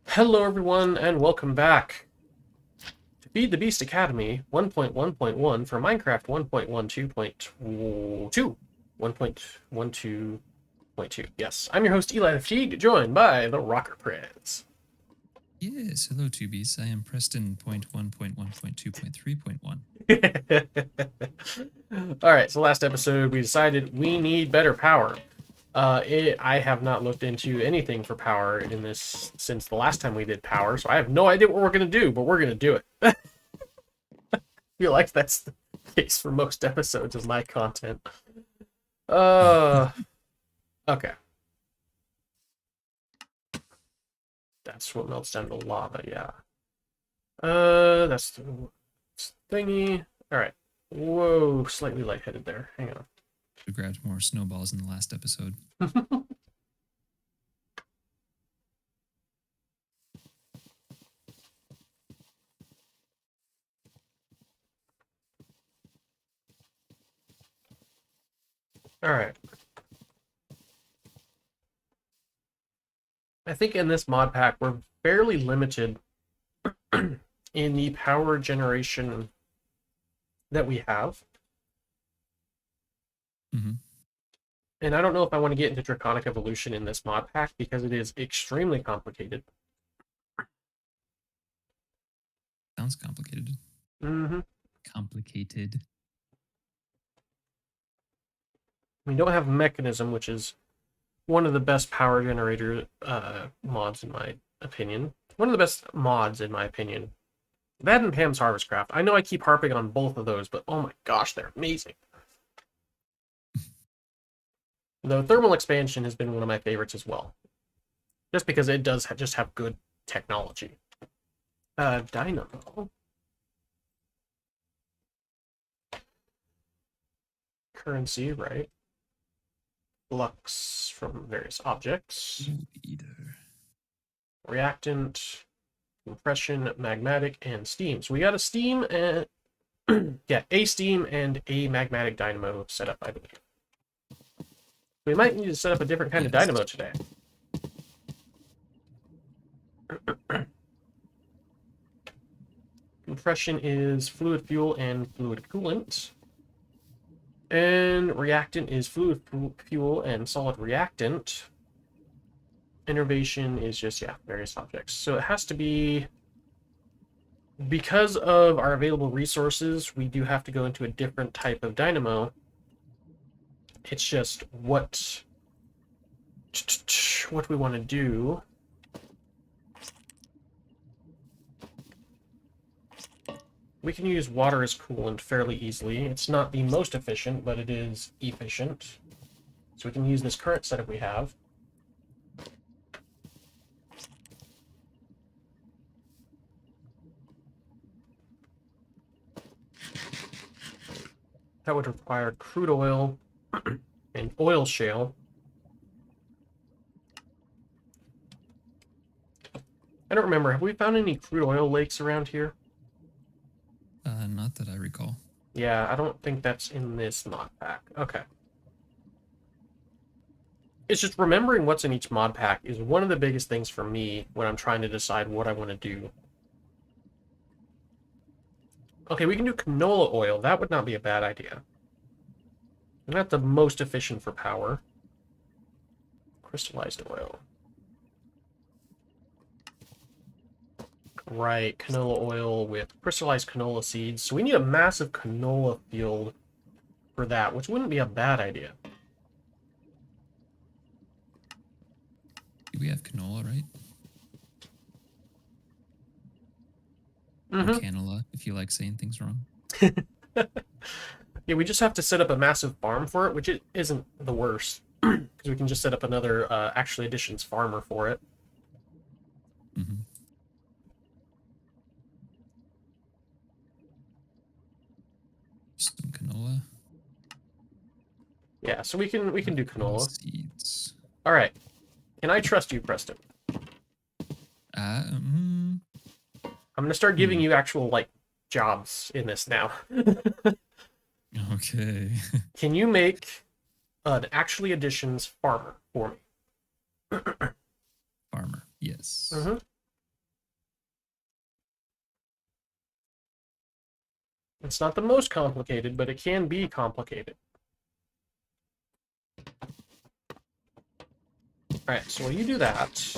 Hello everyone and welcome back to Feed the Beast Academy 1.1.1 for Minecraft 1.12.2. 1.12.2. Yes, I'm your host Eli FTB, joined by the Rocker Press. Yes, hello tubies. I am Preston 1.1.1.2.3.1. Alright, so last episode we decided we need better power. I have not looked into anything for power in this since the last time we did power, so I have no idea what we're going to do, but we're going to do it. I feel like that's the case for most episodes of my content. Okay. That's what melts down to lava, yeah. That's the thingy. Alright. Whoa, slightly lightheaded there. Hang on. We grabbed more snowballs in the last episode. Alright. I think in this mod pack, we're fairly limited in the power generation that we have. Mm-hmm. And I don't know if I want to get into Draconic Evolution in this mod pack because it is extremely complicated. Sounds complicated. Mm-hmm. Complicated. We don't have Mechanism, which is one of the best power generator mods in my opinion. One of the best mods in my opinion. That and Pam's Harvestcraft. I know I keep harping on both of those, but oh my gosh, they're amazing. The Thermal Expansion has been one of my favorites as well. Just because it does just have good technology. Dynamo. Currency, right? Flux from various objects. Eater. Reactant, compression, magmatic, and steam. So we got a steam and yeah, a steam and a magmatic dynamo set up, I believe. We might need to set up a different kind of dynamo today. Compression is fluid fuel and fluid coolant. And reactant is fluid fuel and solid reactant. Innervation is just, yeah, various objects. So it has to be, because of our available resources, we do have to go into a different type of dynamo. It's just what we want to do. We can use water as coolant fairly easily. It's not the most efficient, but it is efficient. So we can use this current setup we have. That would require crude oil and oil shale. I don't remember. Have we found any crude oil lakes around here? Not that I recall. Yeah, I don't think that's in this mod pack. Okay. It's just remembering what's in each mod pack is one of the biggest things for me when I'm trying to decide what I want to do. Okay, we can do canola oil. That would not be a bad idea. Not the most efficient for power. Crystallized oil. Right, canola oil with crystallized canola seeds. So we need a massive canola field for that, which wouldn't be a bad idea. We have canola, right? Mm-hmm. Or canola, if you like saying things wrong. Yeah, we just have to set up a massive farm for it, which it isn't the worst. Because we can just set up another Actually Additions farmer for it. Mm-hmm. Some canola. Yeah, so we can do canola. Seeds. All right. Can I trust you, Preston? Mm-hmm. I'm gonna start giving you actual like jobs in this now. Okay. Can you make an Actually Additions farmer for me? Farmer. Yes. Mm-hmm. It's not the most complicated, but it can be complicated. Alright, so while you do that,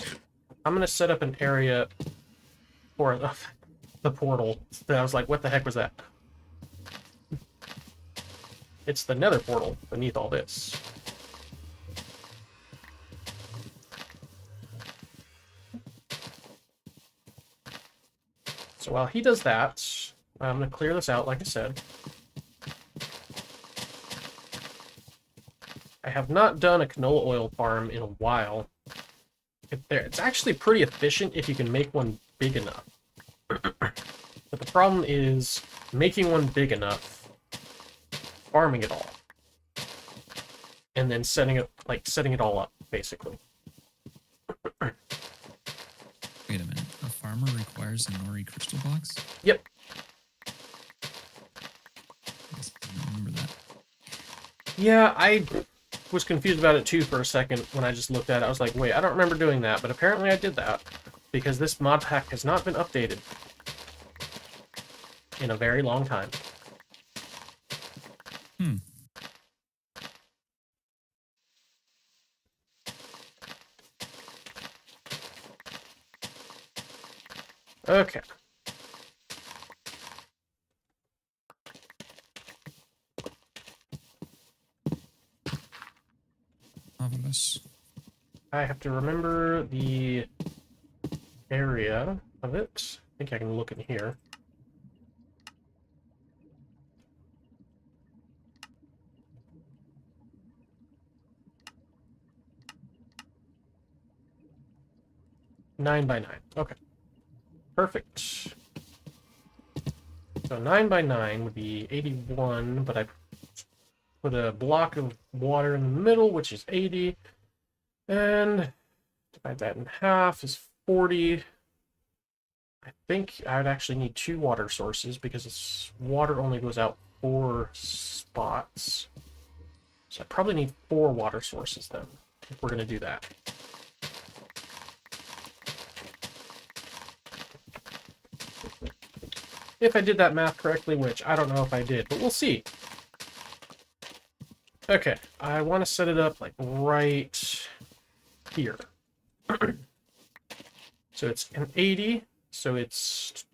I'm going to set up an area for the portal. I was like, what the heck was that? It's the Nether Portal beneath all this. So while he does that, I'm going to clear this out, like I said. I have not done a canola oil farm in a while. It's actually pretty efficient if you can make one big enough. But the problem is making one big enough, farming it all, and then setting it all up, basically. Wait a minute. A farmer requires a Nori crystal box? Yep. I guess I don't remember that. Yeah, I was confused about it too for a second when I just looked at it. I was like, wait, I don't remember doing that, but apparently I did that because this mod pack has not been updated in a very long time. Okay. Marvelous. I have to remember the area of it. I think I can look in here. Nine by 9. Okay. Perfect. So 9 by 9 would be 81, but I put a block of water in the middle, which is 80. And divide that in half is 40. I think I would actually need 2 water sources because water only goes out 4 spots. So I probably need 4 water sources then, if we're going to do that. If I did that math correctly, which I don't know if I did, but we'll see. Okay, I want to set it up like right here. So it's an 80, so it's...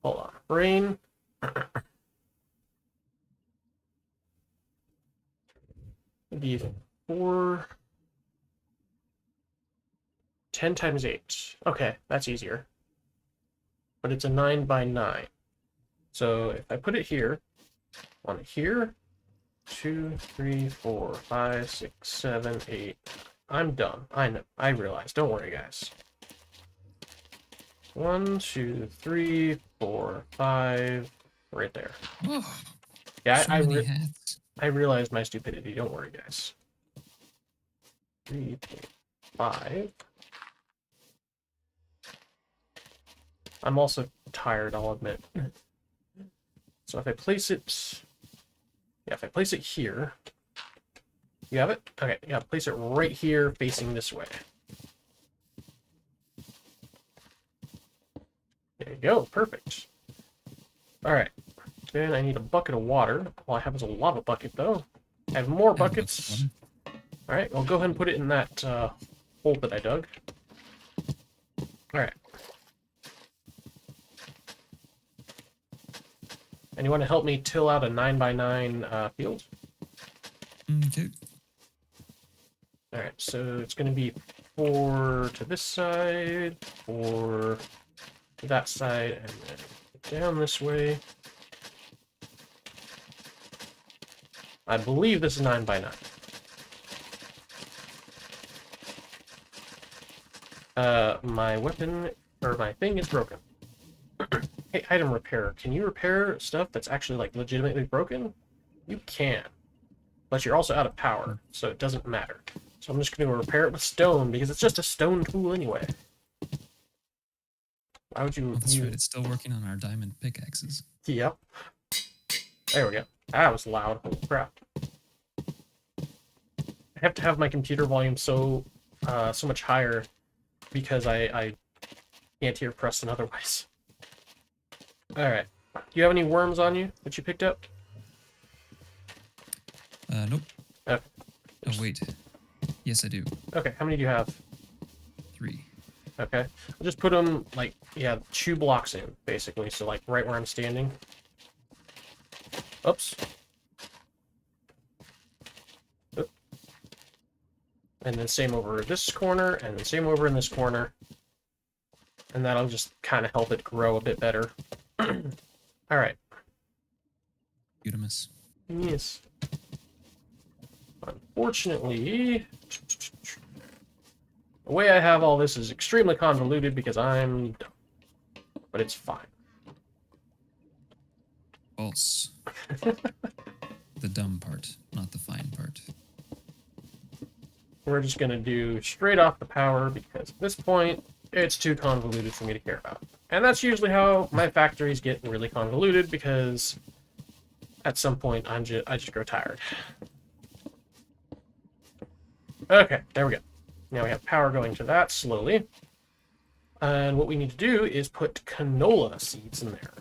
Hold on, brain. It'd be 4... 10 times 8. Okay, that's easier. But it's a 9 by 9. So if I put it here, on here, 2, 3, 4, 5, 6, 7, 8. I'm done. I know. I realize. Don't worry, guys. 1, 2, 3, 4, 5. Right there. Oh, Yeah, so many hats. I realized my stupidity. Don't worry, guys. 3, 4, 5. I'm also tired, I'll admit. So if I place it... Yeah, if I place it here... You have it? Okay, yeah, place it right here, facing this way. There you go, perfect. Alright, then I need a bucket of water. All I have is a lava bucket, though. I have more buckets. Alright, well, go ahead and put it in that hole that I dug. Alright. And you want to help me till out a 9 by 9 field? Okay. Alright, so it's going to be 4 to this side, 4 to that side, and then down this way. I believe this is 9 by 9. My weapon, or my thing is broken. Hey, item repair. Can you repair stuff that's actually, like, legitimately broken? You can. But you're also out of power, so it doesn't matter. So I'm just going to repair it with stone, because it's just a stone tool anyway. Why would you... Oh, that's right. It's still working on our diamond pickaxes. Yep. There we go. That was loud. Holy crap. I have to have my computer volume so much higher, because I can't hear Preston otherwise. Alright, Do you have any worms on you that you picked up? Nope. Okay. Oh, wait. Yes, I do. Okay, how many do you have? 3. Okay. I'll just put them, like, yeah, 2 blocks in, basically. So, like, right where I'm standing. Oops. Oop. And then same over this corner, and then same over in this corner. And that'll just kind of help it grow a bit better. Alright. Udamus. Yes. Unfortunately, the way I have all this is extremely convoluted because I'm dumb. But it's fine. False. The dumb part, not the fine part. We're just going to do straight off the power because at this point, it's too convoluted for me to care about. And that's usually how my factories get really convoluted because at some point I just grow tired. Okay, there we go. Now we have power going to that slowly. And what we need to do is put canola seeds in there.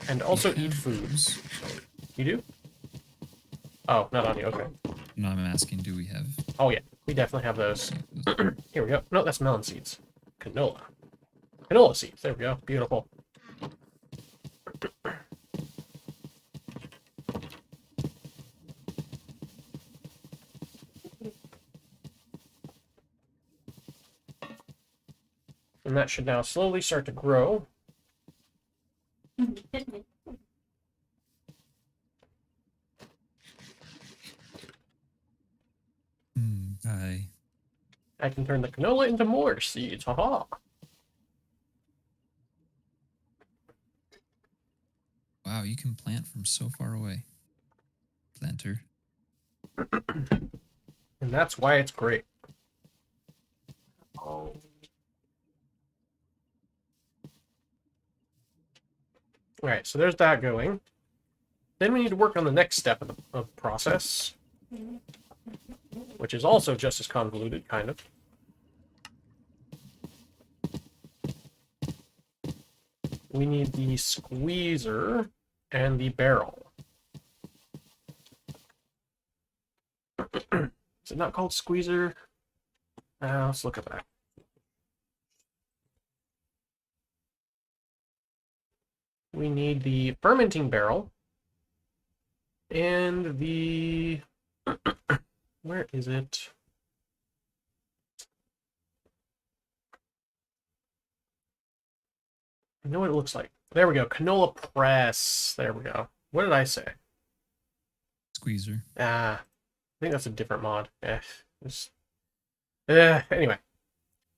And also eat foods. You do? Oh, not on you, okay. No, I'm asking, do we have... Oh yeah, we definitely have those. Here we go. No, that's melon seeds. Canola. Canola seeds, there we go. Beautiful. And that should now slowly start to grow. Hi. I can turn the canola into more seeds. Haha. Wow, you can plant from so far away. Planter. And that's why it's great. Oh. Alright, so there's that going. Then we need to work on the next step of the process, which is also just as convoluted, kind of. We need the squeezer and the barrel. Is it not called squeezer? Let's look at that. We need the fermenting barrel and the... Where is it? I know what it looks like. There we go. Canola Press. There we go. What did I say? Squeezer. I think that's a different mod. Anyway.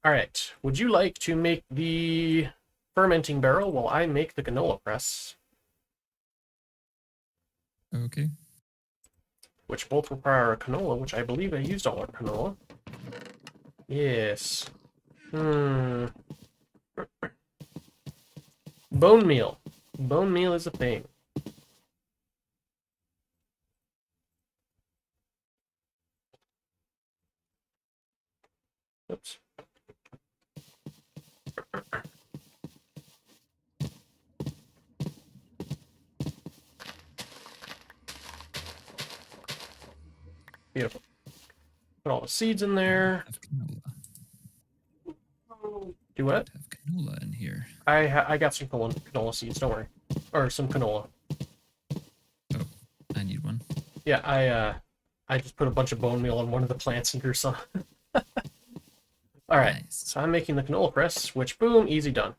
Alright. Would you like to make the fermenting barrel while I make the canola press? Okay. Which both require a canola, which I believe I used all our canola. Yes. Bone meal. Bone meal is a thing. Oops. Beautiful. Put all the seeds in there. Have canola. Do what? Have canola in here. I got some canola seeds, don't worry. Or some canola. Oh, I need one. Yeah, I just put a bunch of bone meal on one of the plants in your sun. Alright, Nice. so I'm making the canola press, which, boom, easy done.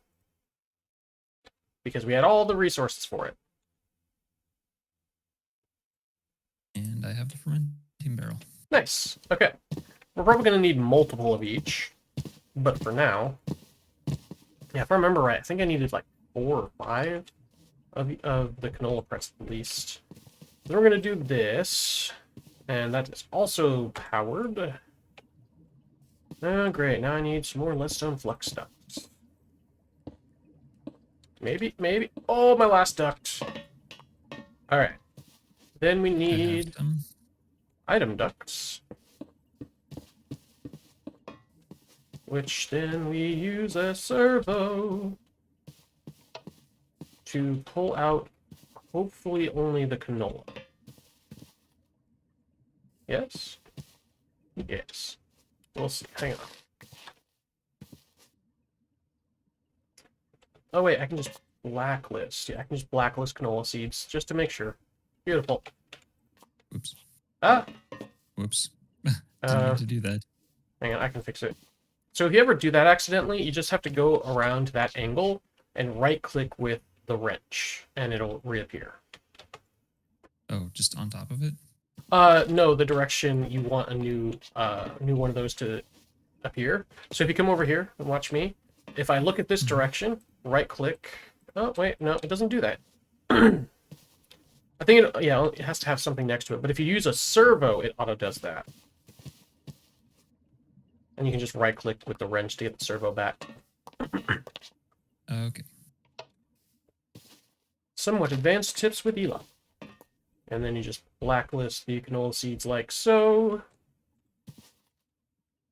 Because we had all the resources for it. And I have the fermenting barrel. Nice. Okay. We're probably going to need multiple of each. But for now... Yeah, if I remember right, I think I needed like 4 or 5 of the canola press at least. Then we're going to do this. And that is also powered. Oh, great. Now I need some more leadstone flux ducts. Maybe. Oh, my last duct. Alright. Then we need item ducts. Which then we use as servo. to pull out hopefully only the canola. Yes? Yes. We'll see. Hang on. Oh wait, I can just blacklist. Yeah, I can just blacklist canola seeds just to make sure. Beautiful. Oops. Ah! Whoops. Didn't mean to do that. Hang on, I can fix it. So if you ever do that accidentally, you just have to go around that angle and right-click with the wrench, and it'll reappear. Oh, just on top of it? No, the direction you want a new one of those to appear. So if you come over here and watch me, if I look at this direction, right-click. Oh wait, no, it doesn't do that. I think it has to have something next to it. But if you use a servo, it auto does that. And you can just right-click with the wrench to get the servo back. Okay. Somewhat advanced tips with Eli. And then you just blacklist the canola seeds like so.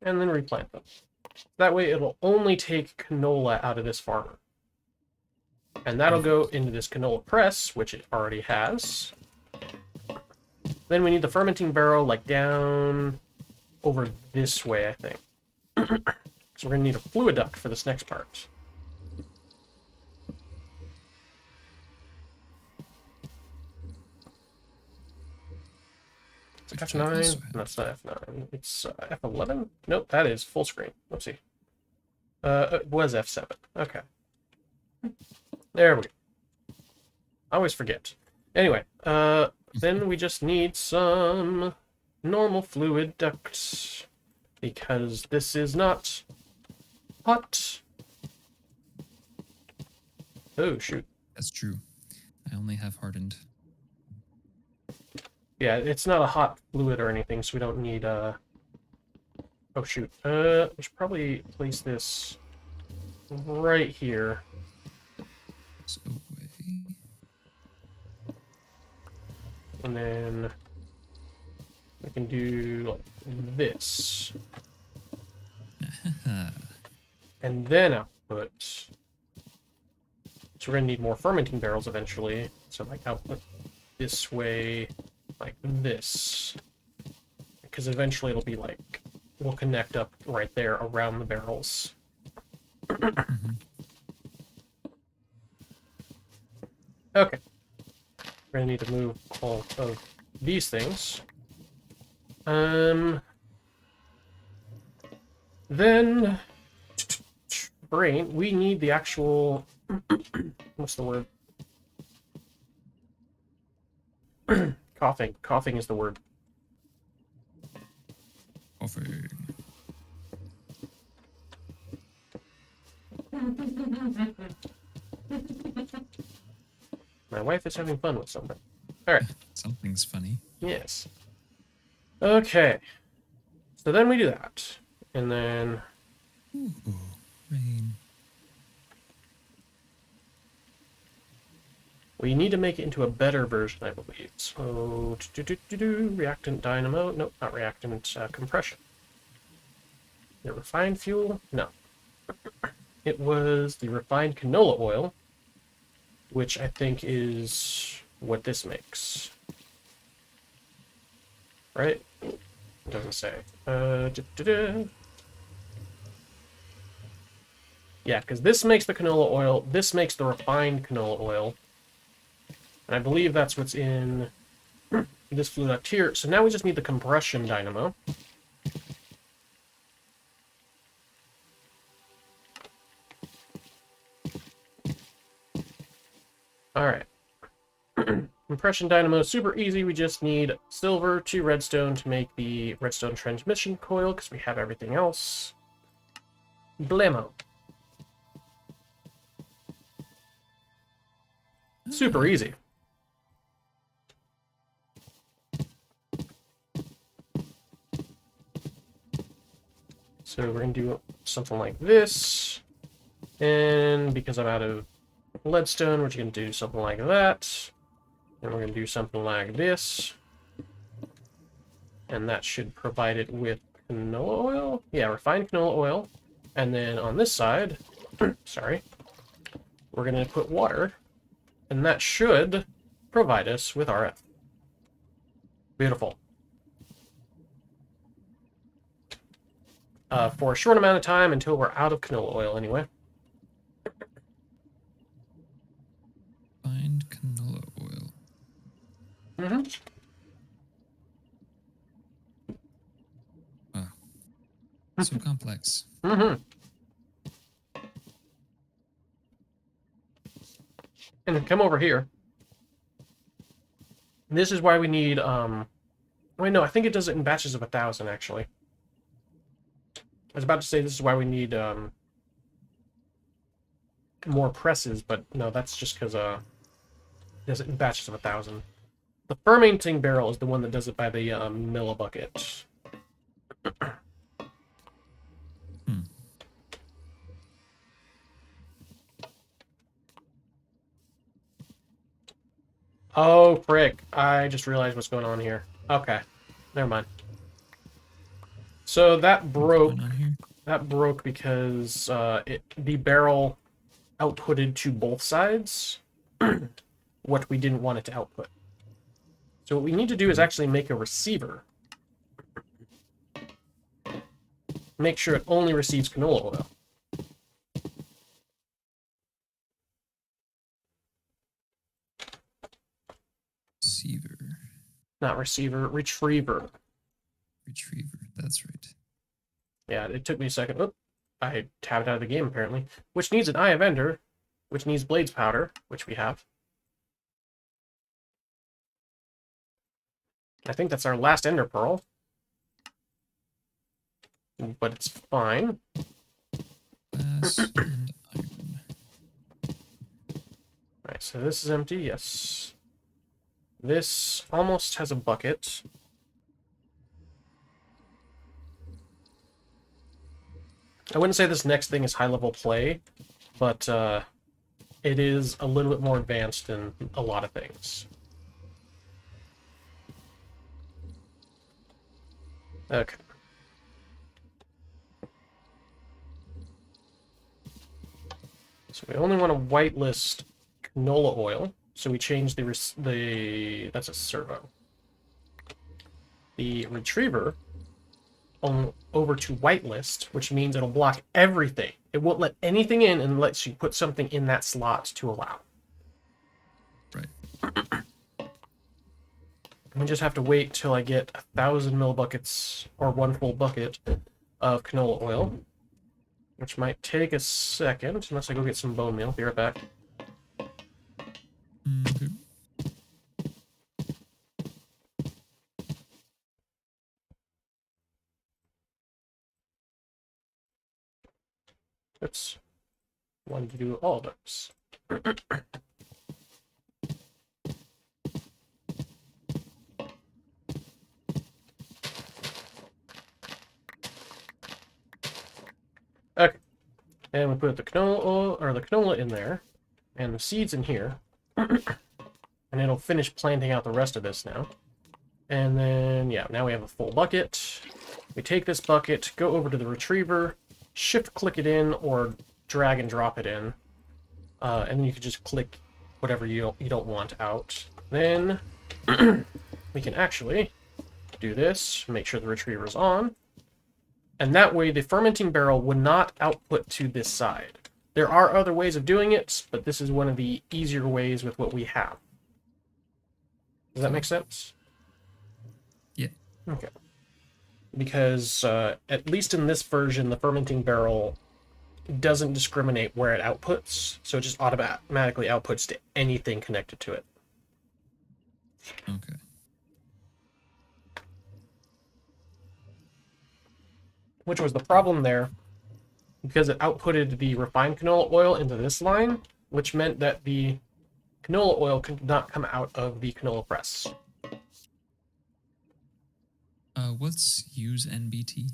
And then replant them. That way it'll only take canola out of this farmer. And that'll go into this Canola Press, which it already has. Then we need the Fermenting Barrel, like, down over this way, I think. So we're going to need a fluid duct for this next part. It's F9. No, it's not F9. It's F11? Nope, that is full screen. Let's see. It was F7. Okay. There we go. I always forget. Anyway, then we just need some normal fluid ducts, because this is not hot. Oh, shoot. That's true. I only have hardened. Yeah, it's not a hot fluid or anything, so we don't need, Oh, shoot. We should probably place this right here. So away. And then we can do like this. And then output. So we're going to need more fermenting barrels eventually. So like output this way, like this. Because eventually it'll be like, we'll connect up right there around the barrels. Okay. We're going to need to move all of these things. Then, brain, we need the actual, what's the word? Coughing. Coughing is the word. Coughing. My wife is having fun with something. Alright. Something's funny. Yes. Okay. So then we do that. And then... Ooh, rain. We need to make it into a better version, I believe. So... reactant dynamo. Nope, not reactant. Compression. The refined fuel? No. It was the refined canola oil, which I think is what this makes. Right? It doesn't say. Yeah, because this makes the canola oil, this makes the refined canola oil. And I believe that's what's in this fluid duct here. So now we just need the compression dynamo. Alright. Compression dynamo, super easy. We just need silver to redstone to make the redstone transmission coil, because we have everything else. Blammo. Super easy. So we're going to do something like this. And because I'm out of leadstone, we're just going to do something like that. And we're going to do something like this. And that should provide it with canola oil. Yeah, refined canola oil. And then on this side, sorry, we're going to put water And that should provide us with RF. Beautiful. For a short amount of time until we're out of canola oil anyway. Find canola oil. Mm-hmm. Wow. So complex. Mm-hmm. And come over here. This is why we need, wait, no, I think it does it in batches of 1,000, actually. I was about to say this is why we need, more presses, but no, that's just because, it does it in batches of 1,000. The fermenting barrel is the one that does it by the, millibucket. Oh, frick. I just realized what's going on here. Okay. Never mind. So that broke. That broke because the barrel outputted to both sides what we didn't want it to output. So what we need to do is actually make a receiver. Make sure it only receives canola oil. Receiver. Not receiver, retriever. Retriever, that's right. Yeah, it took me a second. Oop, I tabbed out of the game, apparently. Which needs an Eye of Ender, which needs Blades Powder, which we have. I think that's our last Ender Pearl. But it's fine. Glass and iron. Right, so this is empty, yes. This almost has a bucket. I wouldn't say this next thing is high-level play, but it is a little bit more advanced in a lot of things. Okay. So we only want to whitelist canola oil, so we change the that's a servo. The retriever over to whitelist, which means it'll block everything. It won't let anything in and lets you put something in that slot to allow. Right. We just have to wait till I get 1,000 millibuckets or one full bucket of canola oil, which might take a second unless I go get some bone meal. Be right back. Okay. Oops. Wanted to do all of those. Okay. And we put the canola oil, or the canola in there, and the seeds in here. And it'll finish planting out the rest of this now. And then, yeah, now we have a full bucket. We take this bucket, go over to the retriever, shift-click it in, or drag and drop it in. And then you can just click whatever you don't want out. Then we can actually do this, make sure the retriever is on. And that way the fermenting barrel would not output to this side. There are other ways of doing it, but this is one of the easier ways with what we have. Does that make sense? Yeah. Okay. Because at least in this version, the fermenting barrel doesn't discriminate where it outputs, so it just automatically outputs to anything connected to it. Okay. Which was the problem there, because it outputted the refined canola oil into this line, which meant that the canola oil could not come out of the canola press. What's use NBT?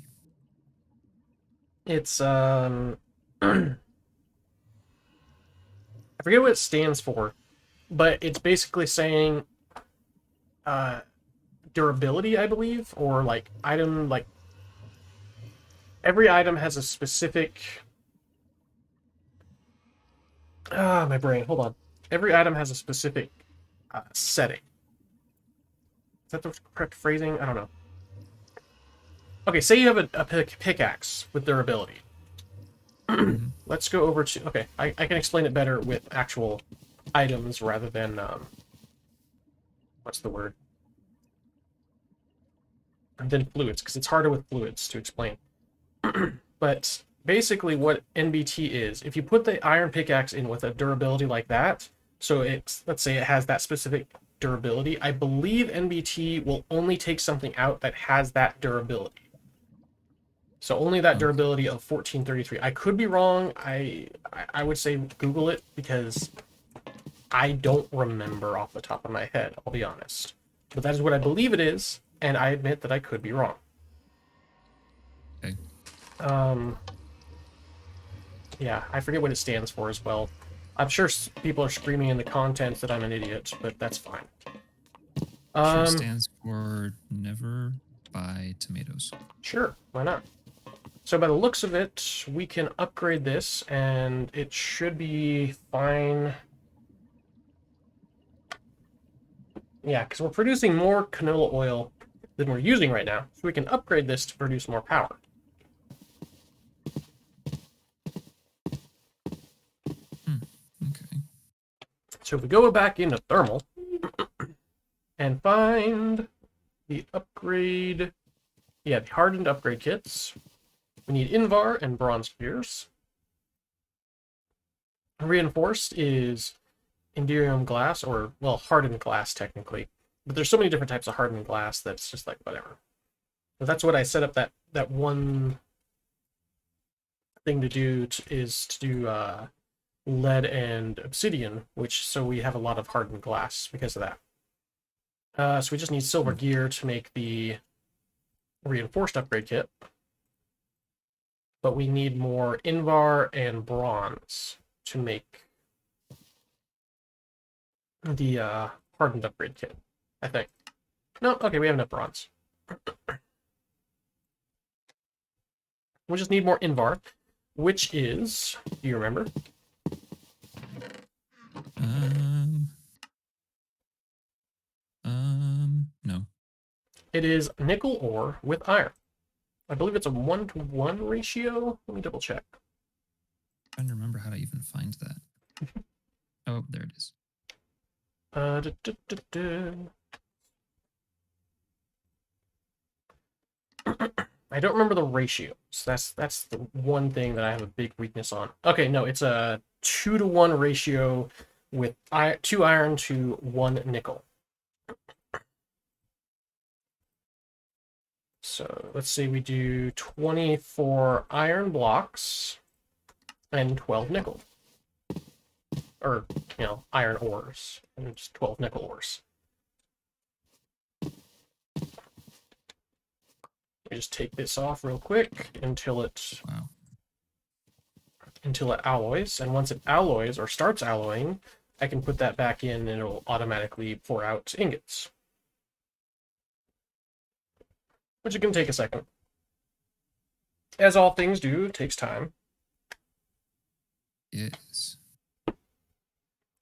It's I forget what it stands for, but it's basically saying durability, I believe, or like item, like every item has a specific my brain, hold on. every item has a specific setting. Is that the correct phrasing? I don't know. Okay, say you have a pickaxe with durability. Let's go over to... Okay, I can explain it better with actual items rather than... what's the word? Than fluids, because it's harder with fluids to explain. But basically what NBT is, if you put the iron pickaxe in with a durability like that, so it's, let's say it has that specific durability, I believe NBT will only take something out that has that durability. So only that durability of 1433. I could be wrong. I would say Google it because I don't remember off the top of my head, I'll be honest. But that is what I believe it is, and I admit that I could be wrong. Okay. Yeah, I forget what it stands for as well. I'm sure people are screaming in the contents that I'm an idiot, but that's fine. Sure stands for never buy tomatoes. Sure, why not? So by the looks of it, we can upgrade this, and it should be fine. Yeah, because we're producing more canola oil than we're using right now, so we can upgrade this to produce more power. Okay. So if we go back into thermal and find the upgrade, yeah, the hardened upgrade kits, we need Invar and bronze gears. Reinforced is Inderium glass, or, well, hardened glass technically. But there's so many different types of hardened glass that's just like, whatever. But that's what I set up that one thing to do is to do lead and obsidian, which, so we have a lot of hardened glass because of that. So we just need silver gear to make the reinforced upgrade kit. But we need more Invar and bronze to make the hardened upgrade kit, I think. No, okay, we have enough bronze. We just need more Invar, which is, do you remember? No. It is nickel ore with iron. I believe it's a 1-to-1 ratio. Let me double check. I'm trying to remember how to even find that. Oh, there it is. I don't remember the ratios. That's the one thing that I have a big weakness on. Okay, no, it's a 2-to-1 ratio with 2 iron to 1 nickel. So let's say we do 24 iron blocks and 12 nickel. Or, you know, iron ores and just 12 nickel ores. We just take this off real quick until it alloys, and once it alloys or starts alloying, I can put that back in and it'll automatically pour out ingots. Which is going to take a second. As all things do, it takes time. Yes.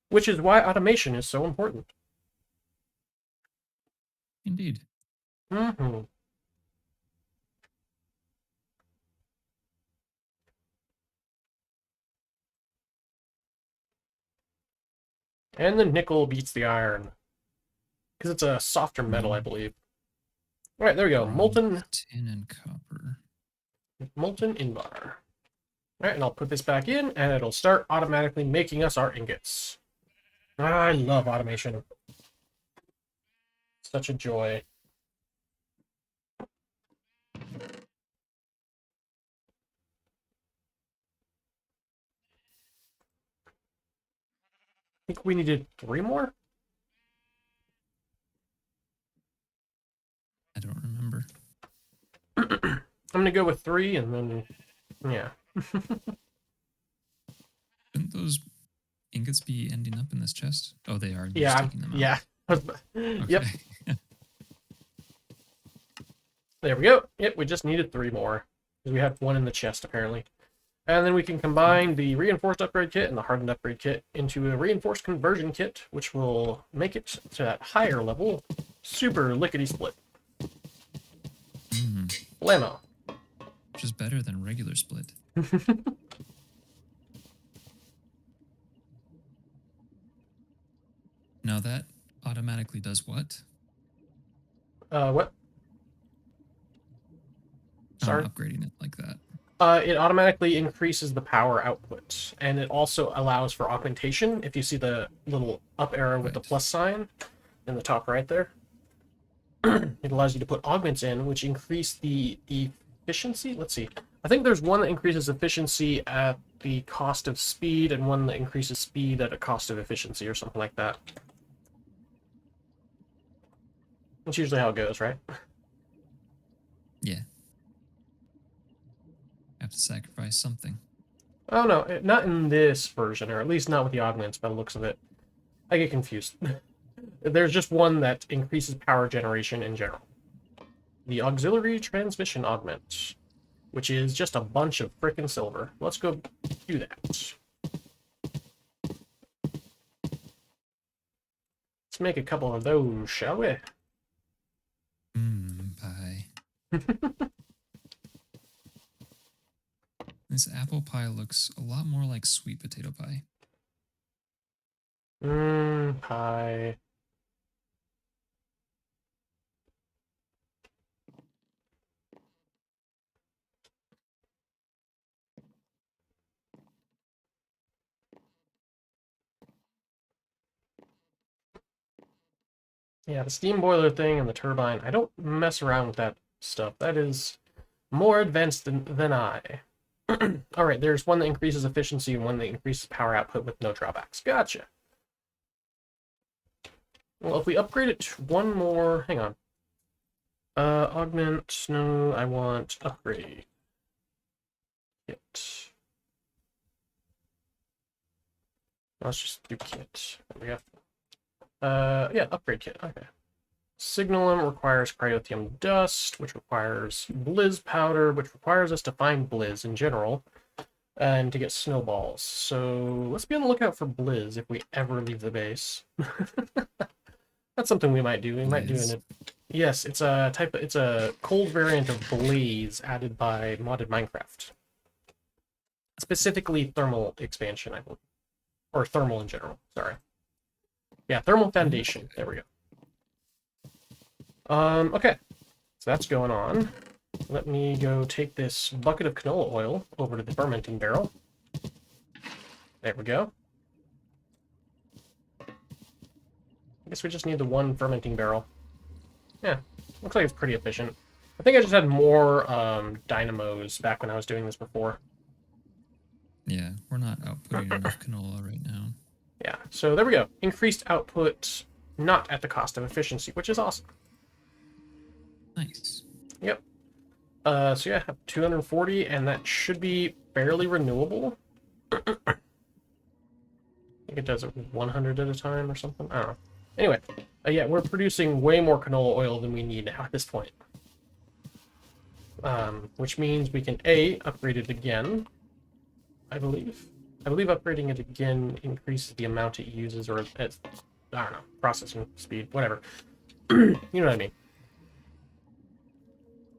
Which is why automation is so important. Indeed. Mm-hmm. And the nickel beats the iron. Because it's a softer metal, I believe. Alright, there we go. Molten tin and copper. Molten Invar. Alright, and I'll put this back in, and it'll start automatically making us our ingots. I love automation. Such a joy. I think we needed 3 more? I don't remember. I'm gonna go with 3, and then, yeah. Shouldn't those ingots be ending up in this chest? Oh, they are. Yeah, Taking them out. yeah. Okay. Yep. There we go. Yep, we just needed 3 more. Because we had 1 in the chest, apparently. And then we can combine the reinforced upgrade kit and the hardened upgrade kit into a reinforced conversion kit, which will make it to that higher level super lickety split. Blammo. Which is better than regular split. Now that automatically does what? What? Sorry? Upgrading it like that. It automatically increases the power output, and it also allows for augmentation. If you see the little up arrow with the plus sign in the top right there, it allows you to put augments in, which increase the efficiency. Let's see. I think there's one that increases efficiency at the cost of speed, and one that increases speed at a cost of efficiency, or something like that. That's usually how it goes, right? Yeah. Have to sacrifice something. Oh no, not in this version, or at least not with the augments by the looks of it. I get confused. There's just one that increases power generation in general. The auxiliary transmission augment, which is just a bunch of frickin' silver. Let's go do that. Let's make a couple of those, shall we? Pie. This apple pie looks a lot more like sweet potato pie. Pie. Yeah, the steam boiler thing and the turbine, I don't mess around with that stuff. That is more advanced than I. Alright, there's one that increases efficiency and one that increases power output with no drawbacks. Gotcha. Well, if we upgrade it to one more... Hang on. Augment... No, I want upgrade. Kit. Let's just do kit. There we go. Yeah, upgrade kit. Okay. Signalum requires cryothium dust, which requires blizz powder, which requires us to find blizz in general, and to get snowballs. So let's be on the lookout for blizz if we ever leave the base. That's something we might do. We might do it. Yes, it's a type. It's a cold variant of blaze added by modded Minecraft. Specifically, thermal expansion, I believe, or thermal in general. Sorry. Yeah, thermal foundation. There we go. Okay. So that's going on. Let me go take this bucket of canola oil over to the fermenting barrel. There we go. I guess we just need the one fermenting barrel. Yeah, looks like it's pretty efficient. I think I just had more dynamos back when I was doing this before. Yeah, we're not outputting enough canola right now. Yeah, so there we go. Increased output, not at the cost of efficiency, which is awesome. Nice. Yep. So yeah, 240, and that should be fairly renewable. I think it does it 100 at a time or something. I don't know. Anyway, yeah, we're producing way more canola oil than we need now at this point. Which means we can upgrade it again, I believe. I believe upgrading it again increases the amount it uses, or it's, I don't know, processing speed, whatever. You know what I mean.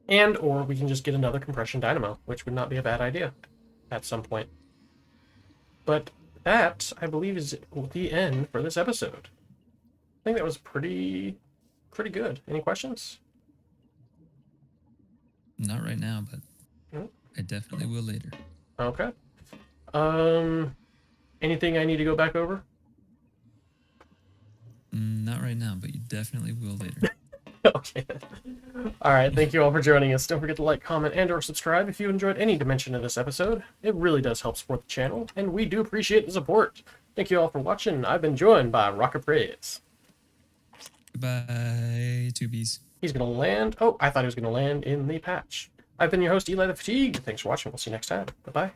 And, or we can just get another compression dynamo, which would not be a bad idea at some point. But that, I believe, is the end for this episode. I think that was pretty good. Any questions? Not right now, but I definitely will later. Okay. Anything I need to go back over? Not right now, but you definitely will later. Okay. All right. Thank you all for joining us. Don't forget to like, comment, and or subscribe if you enjoyed any dimension of this episode. It really does help support the channel, and we do appreciate the support. Thank you all for watching. I've been joined by Rocket Praise. Goodbye, tubies. He's going to land. Oh, I thought he was going to land in the patch. I've been your host, Eli the Fatigue. Thanks for watching. We'll see you next time. Bye-bye.